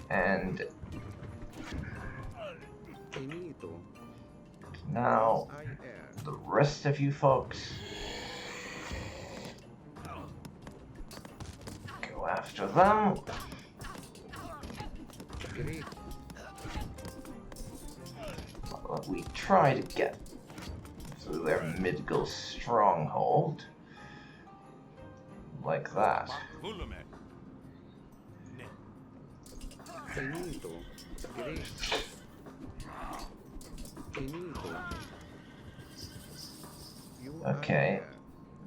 And now the rest of you folks go after them. We try to get through their mythical stronghold like that. Okay,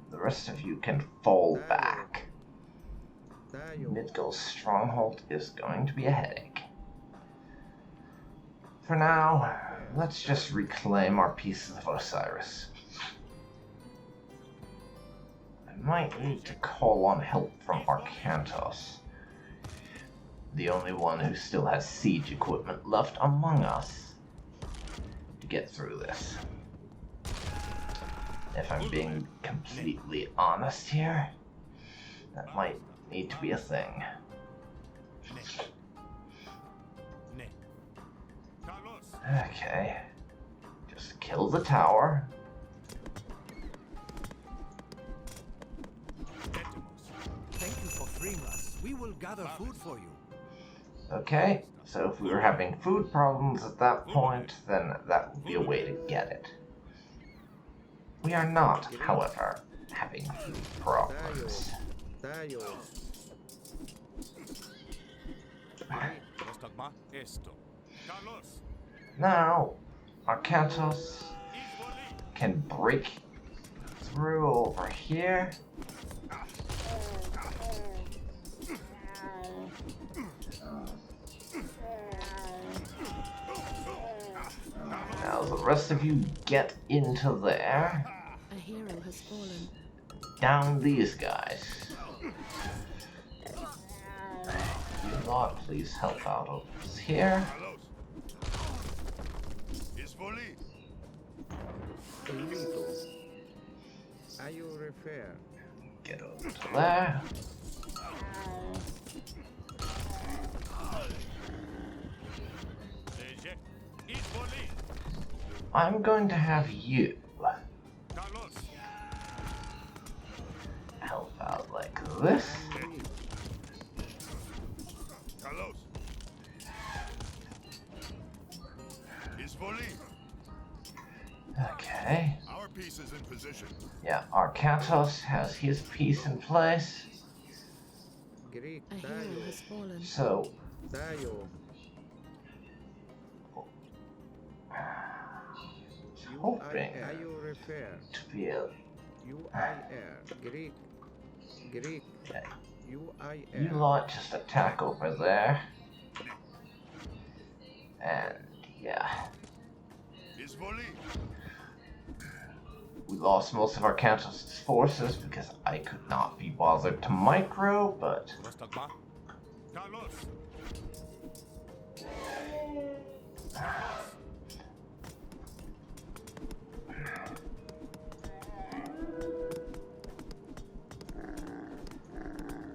the rest of you can fall back. Mythical stronghold is going to be a headache. For now, let's just reclaim our pieces of Osiris. I might need to call on help from Arcantos, the only one who still has siege equipment left among us, to get through this. If I'm being completely honest here, that might need to be a thing. Okay, just kill the tower. Thank you for freeing us. We will gather food for you. Okay, so if we were having food problems at that point, then that would be a way to get it. We are not, however, having food problems. Now, Arcantos can break through over here. Now the rest of you get into there. A hero has fallen. Down these guys. You lot, please help out over here. Get over to there. I'm going to have you help out like this. Okay. Our piece is in position. Yeah, Arcantos has his piece in place. A hero has fallen. So hoping to be able. Okay. You lot just attack over there. And yeah. We lost most of our Arcantos' forces because I could not be bothered to micro, but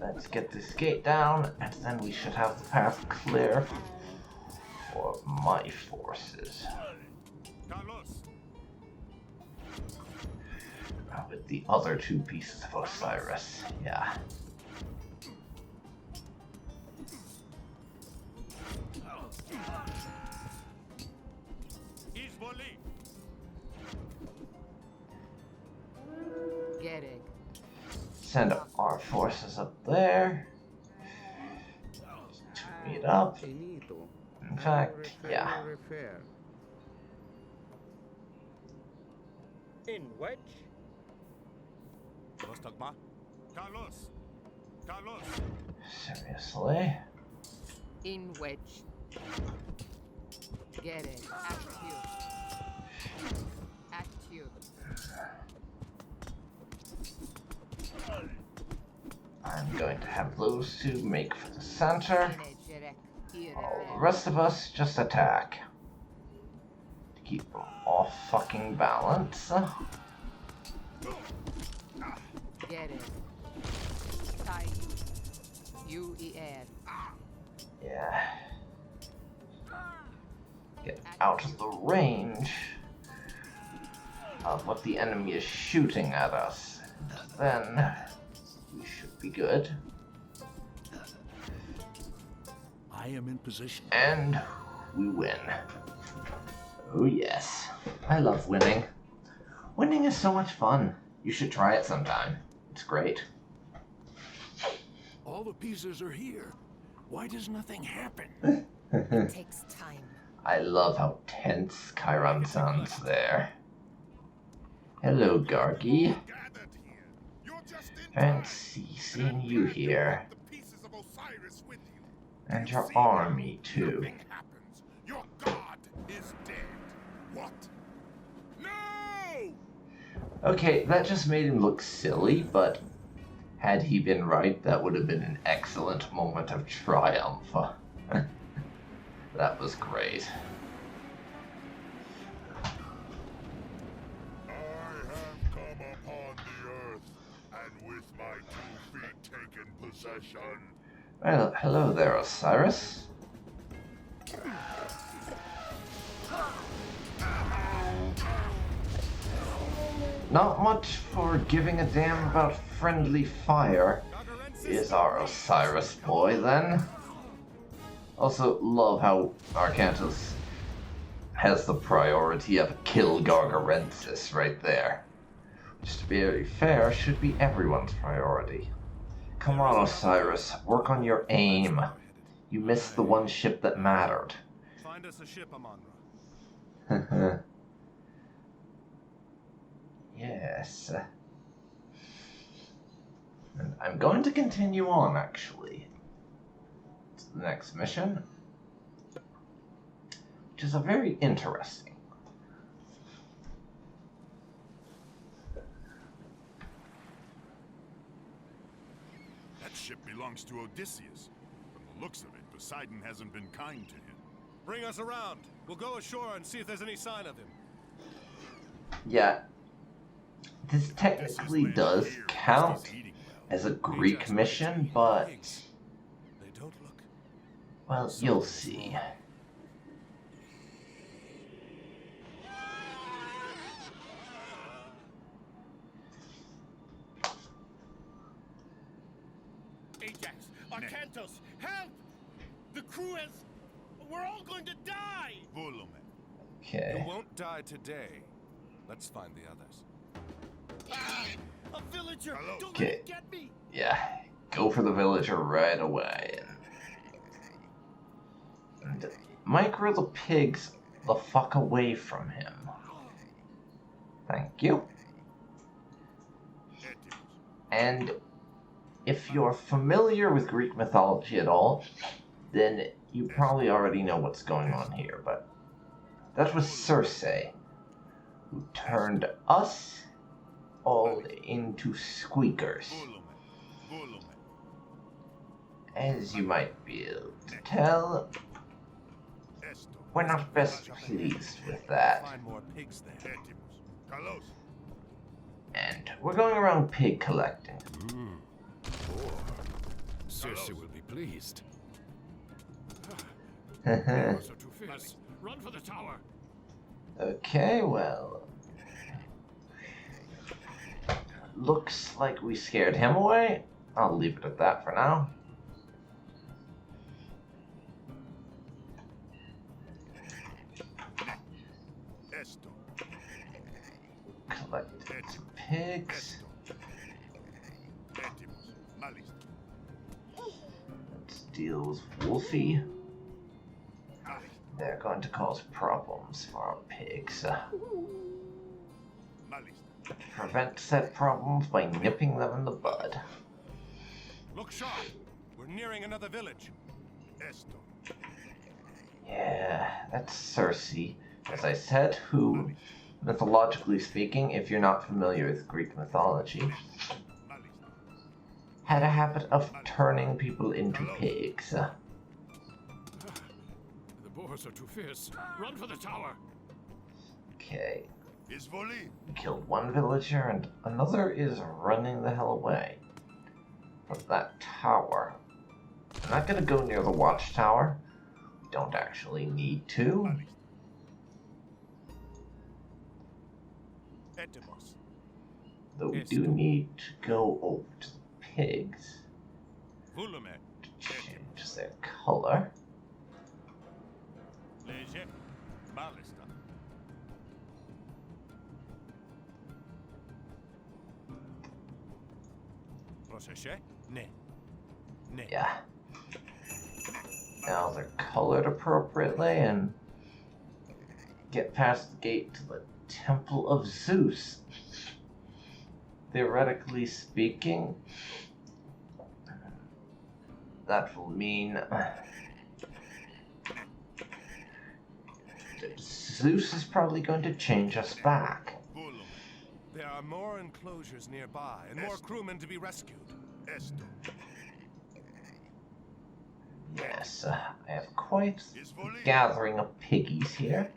let's get this gate down, and then we should have the path clear for my forces. With the other two pieces of Osiris, yeah. Get it. Send our forces up there to meet up. In fact, yeah. In which? Seriously? In which? Get it. Act you. Act you. I'm going to have those two make for the center. All the rest of us just attack. To keep them off fucking balance. Get it. Tie you. You ER. Yeah. Get out of the range of what the enemy is shooting at us. And then we should be good. I am in position. And we win. Oh yes. I love winning. Winning is so much fun. You should try it sometime. It's great. All the pieces are here. Why does nothing happen? It takes time. I love how tense Chiron sounds there. Hello, Gargi. Gathered here. You're just in Fancy seeing you here. the pieces of Osiris with you. And your See, army, too. Nothing happens. Your god is dead. What? No! Okay, that just made him look silly, but had he been right, that would have been an excellent moment of triumph. That was great. I have come upon the earth, and with my 2 feet taken possession. Well, hello there, Osiris. Not much for giving a damn about friendly fire is our Osiris boy, then. Also, love how Arcantus has the priority of kill Gargarensis right there. Which, to be very fair, should be everyone's priority. Come on, Osiris, work on your aim. You missed the one ship that mattered. Find us a ship, Amandra. Yes. And I'm going to continue on, actually, to the next mission, which is a very interesting. That ship belongs to Odysseus. From the looks of it, Poseidon hasn't been kind to him. Bring us around. We'll go ashore and see if there's any sign of him. Yeah, this technically does count as a Greek mission, but, They don't look. well, you'll see. Ajax, Arcantos, help! The crew has... We're all going to die! Volume. You Okay. won't die today. Let's find the others. Ah, a villager! Hello. Don't Okay. let it get me! Yeah, go for the villager right away. And micro the pigs the fuck away from him. Thank you. And if you're familiar with Greek mythology at all, then you probably already know what's going on here, but that was Circe, who turned us all into squeakers. Volume. As you might be able to tell, Esto. we're not best pleased with that. Find more pigs there. Etimus. Kalos. And we're going around pig collecting. Circe will be pleased. Okay, So too fierce. Run for the tower. well. Looks like we scared him away. I'll leave it at that for now. Esto. Collect some pigs. Etimus. Malis. Let's deal with Wolfie. Malis. They're going to cause problems for our pigs. Malis. Prevent said problems by nipping them in the bud. Look sharp. We're nearing another village. Esto. Yeah, that's Circe, as I said, who, mythologically speaking, if you're not familiar with Greek mythology, Malis. had a habit of turning people into pigs. The boars are too fierce. Run for the tower. Okay, Is volley. we killed one villager and another is running the hell away. But that tower, I'm not gonna go near the watchtower. We don't actually need to. Etymos. Though we do need to go over to the pigs Volume. to change their color. Léger. Ballista. Procesce? Ne. Ne. Yeah. Now they're colored appropriately and get past the gate to the Temple of Zeus. Theoretically speaking, that will mean that Zeus is probably going to change us back. Volume. There are more enclosures nearby and more crewmen to be rescued. Esto. Yes, I have quite a gathering of piggies here.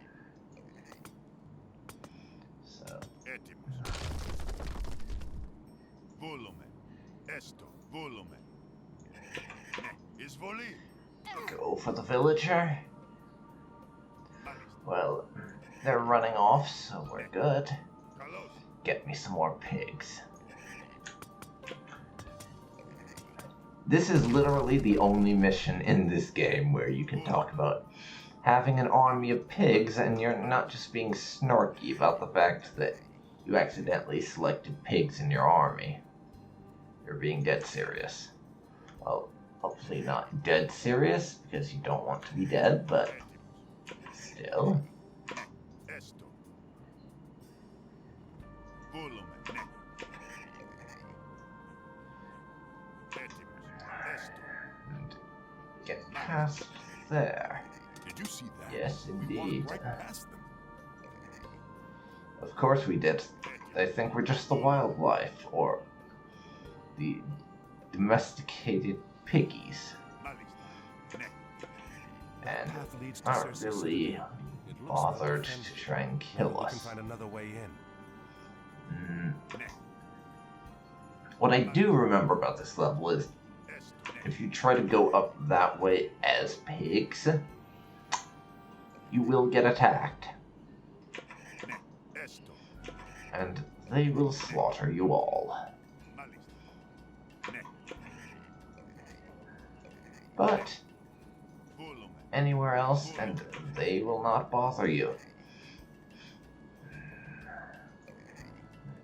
So, Etymos. Volume. Esto. Volume. Izvoli. go for the villager. Well, they're running off, so we're good. Kalos. Get me some more pigs. This is literally the only mission in this game where you can talk about having an army of pigs and you're not just being snarky about the fact that you accidentally selected pigs in your army. You're being dead serious. Well, hopefully not dead serious, because you don't want to be dead, but still. Esto. Volume. Etymos. Esto. And get past there. Did you see that? Yes, We indeed. walked right past them. Of course we did. They think we're just the wildlife, or the domesticated piggies, and aren't really bothered to try and kill We can us. find another way in. What I do remember about this level is if you try to go up that way as pigs, you will get attacked, and they will slaughter you all. But anywhere else, and they will not bother you.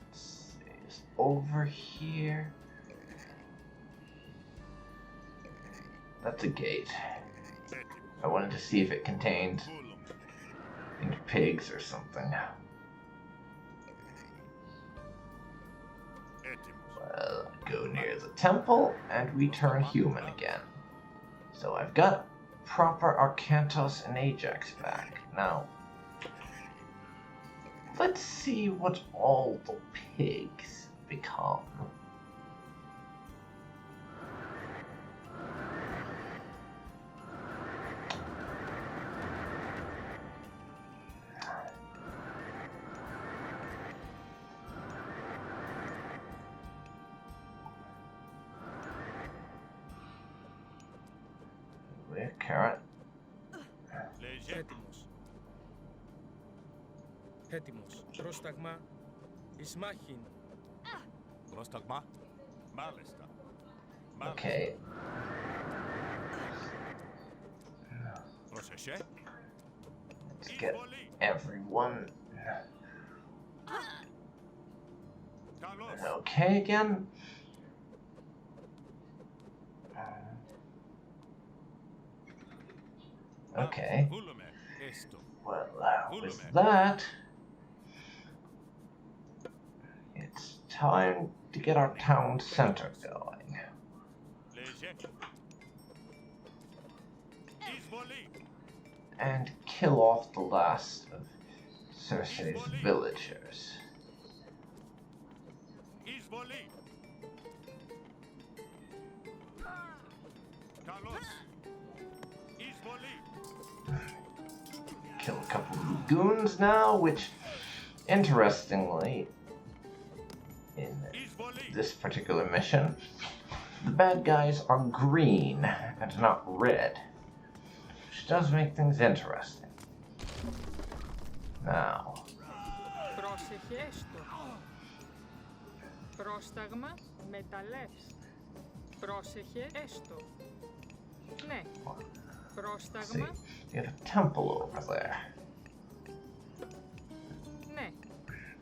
Let's see, it's over here. That's a gate. I wanted to see if it contained pigs or something. Well, go near the temple, and we turn human again. So I've got proper Arcantos and Ajax back. Now, let's see what all the pigs become. Carrot. Έτοιμος. Έτοιμος. Πρόσταγμα εις μάχην. Πρόσταγμα. Μάλιστα. Okay. Procesce? Let's get everyone Kalos. okay again. Okay. Volume. Esto. Well, with that, it's time to get our town center going. Léger. Izvoli. And kill off the last of Circe's villagers. Izvoli. Kalos. Izvoli. Kill a couple of goons now, which, interestingly, in this particular mission, the bad guys are green and not red, which does make things interesting. Now, Πρόσεχε έστω. Πρόσταγμα μεταλλεύς. Πρόσεχε έστω. Ναι. see, Πρόσταγμα. you have a temple over there. Ναι.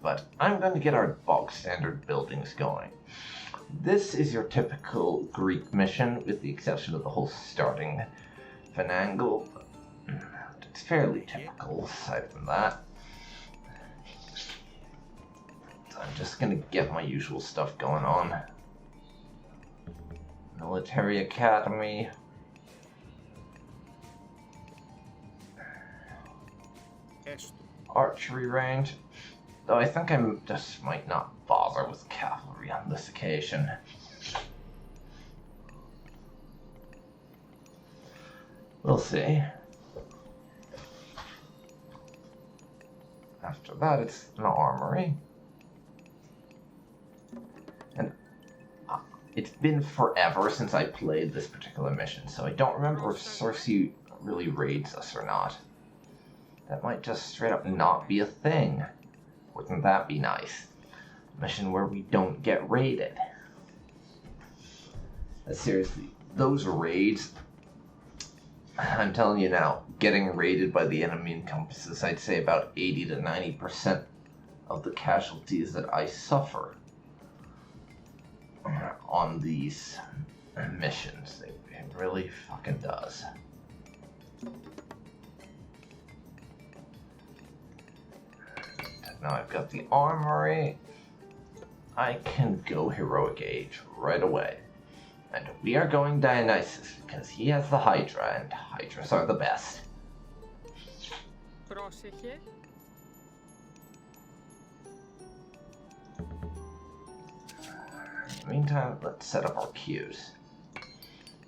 But I'm going to get our bog standard buildings going. This is your typical Greek mission, with the exception of the whole starting finagle. It's fairly typical, aside from that. So I'm just going to get my usual stuff going on. Military Academy. Archery range. Though I think I just might not bother with cavalry on this occasion. We'll see. After that, it's an armory. And it's been forever since I played this particular mission, so I don't remember if Cersei really raids us or not. That might just straight up not be a thing. Wouldn't that be nice? A mission where we don't get raided. Seriously, those raids, I'm telling you now, getting raided by the enemy encompasses, I'd say, about 80 to 90% of the casualties that I suffer on these missions. It really fucking does. Now I've got the armory. I can go heroic age right away. And we are going Dionysus because he has the Hydra, and Hydras are the best. Πρόσεχε. In the meantime, let's set up our queues.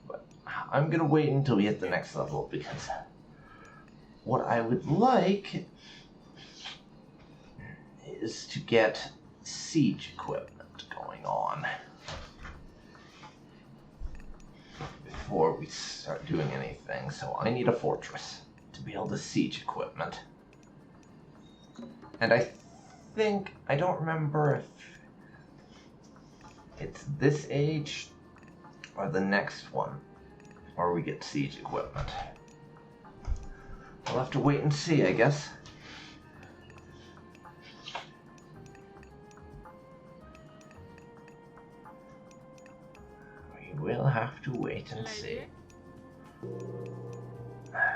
But I'm gonna wait until we hit the next level, because what I would like is to get siege equipment going on before we start doing anything. So I need a fortress to be able to siege equipment. And I think, I don't remember if it's this age or the next one where we get siege equipment. We'll have to wait and see, I guess. We'll have to wait and see.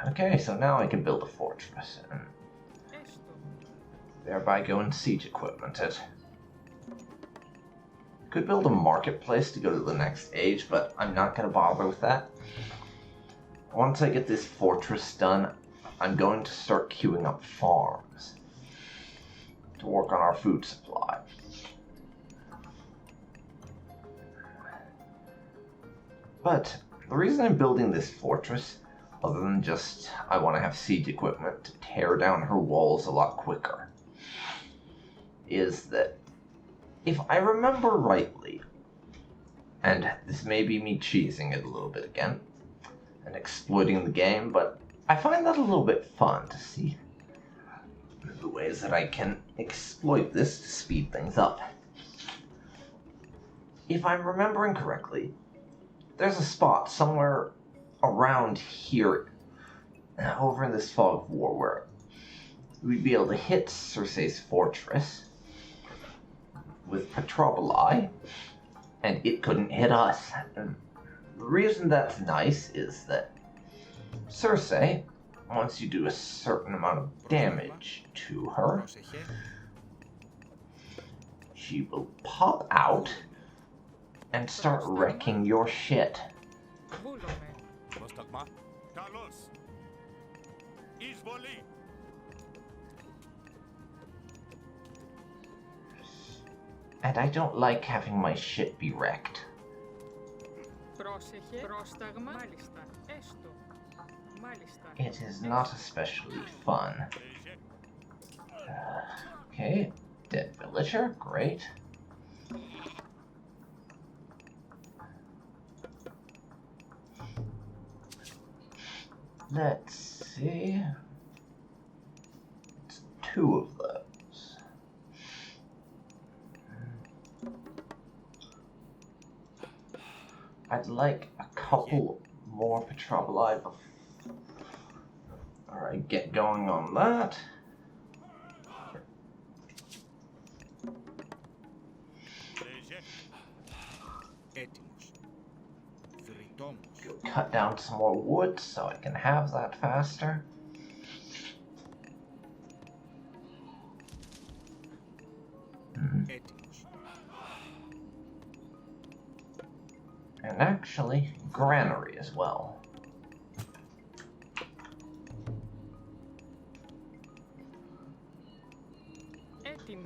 Okay, so now I can build a fortress and thereby go and siege equipment it. Could build a marketplace to go to the next age, but I'm not going to bother with that. Once I get this fortress done, I'm going to start queuing up farms to work on our food supply. But the reason I'm building this fortress, other than just I want to have siege equipment to tear down her walls a lot quicker, is that if I remember rightly, and this may be me cheesing it a little bit again, and exploiting the game, but I find that a little bit fun to see the ways that I can exploit this to speed things up. If I'm remembering correctly, there's a spot somewhere around here, over in this fog of war, where we'd be able to hit Cersei's fortress with Petroboli, and it couldn't hit us. And the reason that's nice is that Cersei, once you do a certain amount of damage to her, she will pop out and start wrecking your shit. Πρόσταγμα. Καλώς. Εισβολή. And I don't like having my shit be wrecked. Πρόσεχε. Πρόσταγμα. Μάλιστα. Έστω. Μάλιστα. It is not especially fun. Okay, dead villager, great. Let's see. It's 2 of those. I'd like a couple more Petroboli before I get going on that. Go cut down some more wood so I can have that faster. And actually, granary as well. You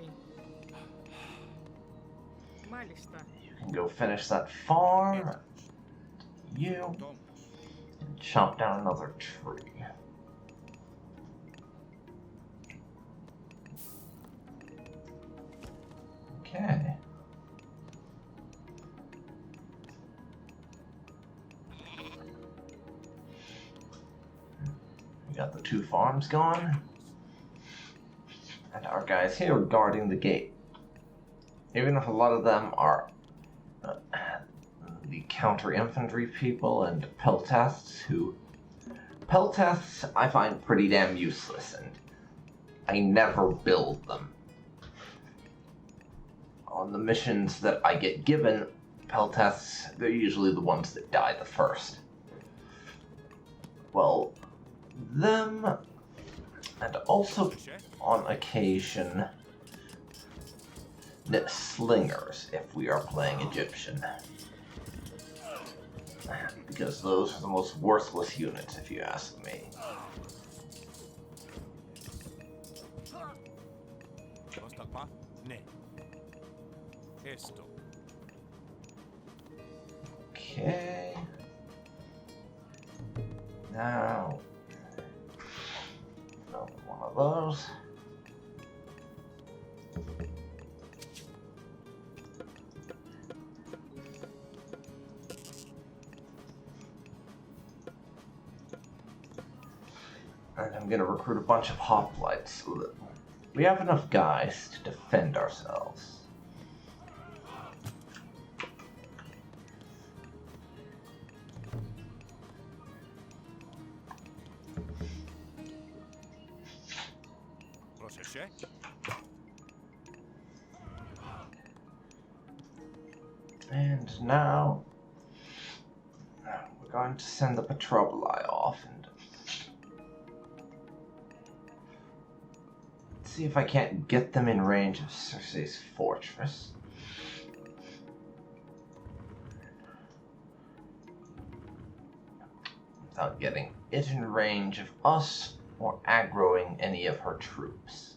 can go finish that farm. You and chop down another tree. Okay. We got the 2 farms going. And our guys here guarding the gate. Even if a lot of them are the counter-infantry people and peltasts who... Peltasts I find pretty damn useless, and I never build them. On the missions that I get given, peltasts, they're usually the ones that die the first. Well, them, and also on occasion, slingers if we are playing Egyptian. Because those are the most worthless units, if you ask me. Okay. Now, another one of those. And I'm gonna recruit a bunch of hoplites so that we have enough guys to defend ourselves. And now we're going to send the Petroboli off and see if I can't get them in range of Circe's fortress. Without getting it in range of us or aggroing any of her troops.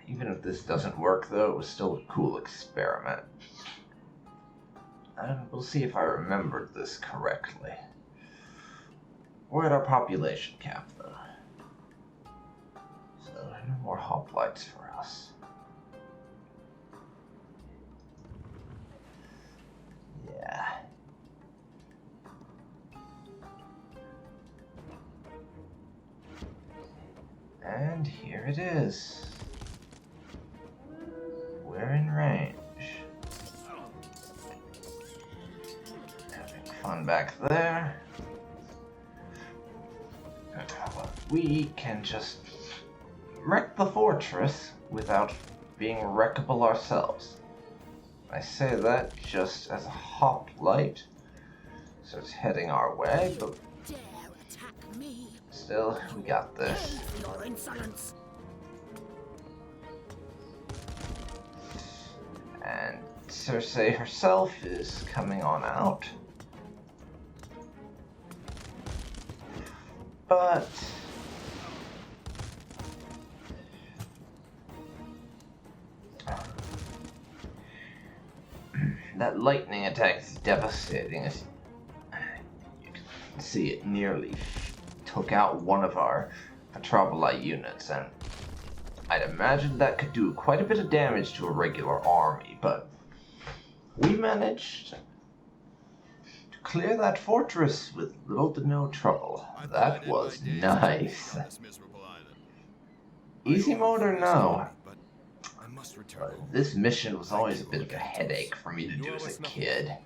Even if this doesn't work, though, it was still a cool experiment. And we'll see if I remembered this correctly. We're at our population cap, though. So, no more hoplites for us. Yeah. And here it is. We're in range. Having fun back there. We can just wreck the fortress without being wreckable ourselves. I say that just as a hoplite, so it's heading our way, but Dare attack me. Still, we got this. Pay for your insolence. And Circe herself is coming on out. But that lightning attack is devastating. As you can see, it nearly took out one of our Petroboli units, and I'd imagine that could do quite a bit of damage to a regular army, but we managed to clear that fortress with little to no trouble. That was nice. Easy mode or no? But I must return home. This mission was always a bit of a headache for me to do as a kid.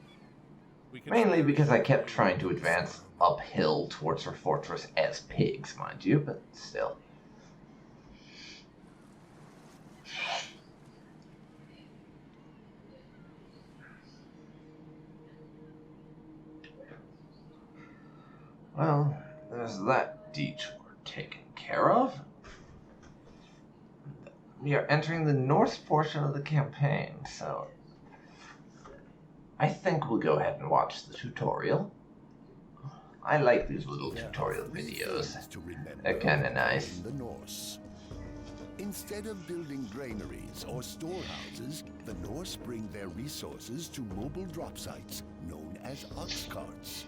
Mainly because I kept trying to advance uphill towards her fortress as pigs, mind you, but still. Well, there's that detour taken care of. We are entering the Norse portion of the campaign, so I think we'll go ahead and watch the tutorial. I like these little tutorial videos. They're kinda nice. In the Norse. Instead of building granaries or storehouses, the Norse bring their resources to mobile drop sites known as ox carts.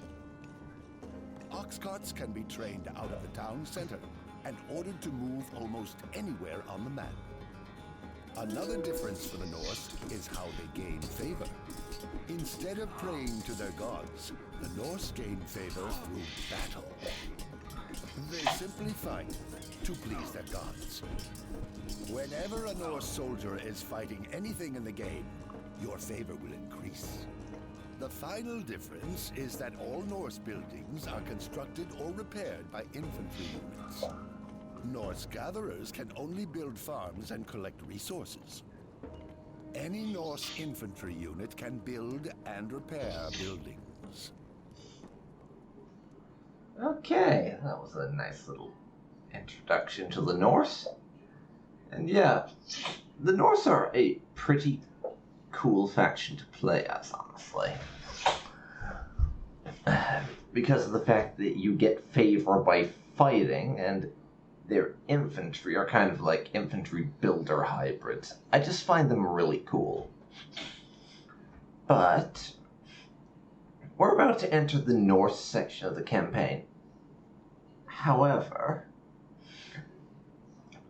Ox carts can be trained out of the town center and ordered to move almost anywhere on the map. Another difference for the Norse is how they gain favor. Instead of praying to their gods, the Norse gain favor through battle. They simply fight to please their gods. Whenever a Norse soldier is fighting anything in the game, your favor will increase. The final difference is that all Norse buildings are constructed or repaired by infantry units. Norse gatherers can only build farms and collect resources. Any Norse infantry unit can build and repair buildings. Okay, that was a nice little introduction to the Norse. And yeah, the Norse are a pretty cool faction to play as, honestly. Because of the fact that you get favor by fighting, and their infantry are kind of like infantry builder hybrids. I just find them really cool. But we're about to enter the Norse section of the campaign. However,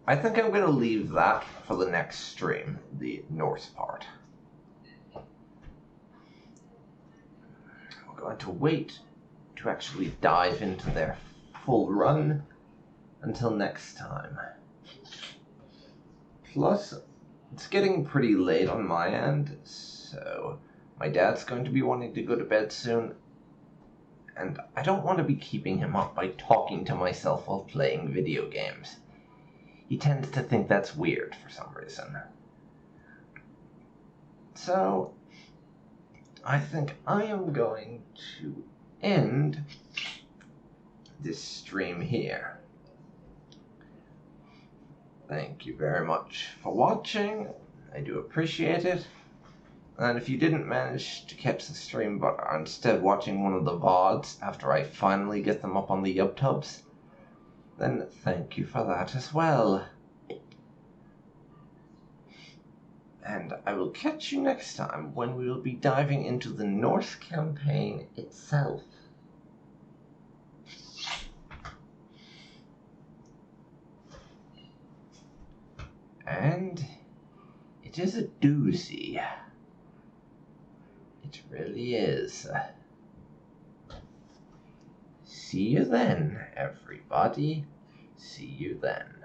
I think I'm going to leave that for the next stream, the Norse part. We're going to wait to actually dive into their full run until next time. Plus, it's getting pretty late on my end, so my dad's going to be wanting to go to bed soon, and I don't want to be keeping him up by talking to myself while playing video games. He tends to think that's weird for some reason. So, I think I am going to end this stream here. Thank you very much for watching. I do appreciate it. And if you didn't manage to catch the stream but are instead watching one of the VODs after I finally get them up on the YubTubs, then thank you for that as well. And I will catch you next time when we will be diving into the Norse campaign itself. And it is a doozy. It really is. See you then, everybody. See you then.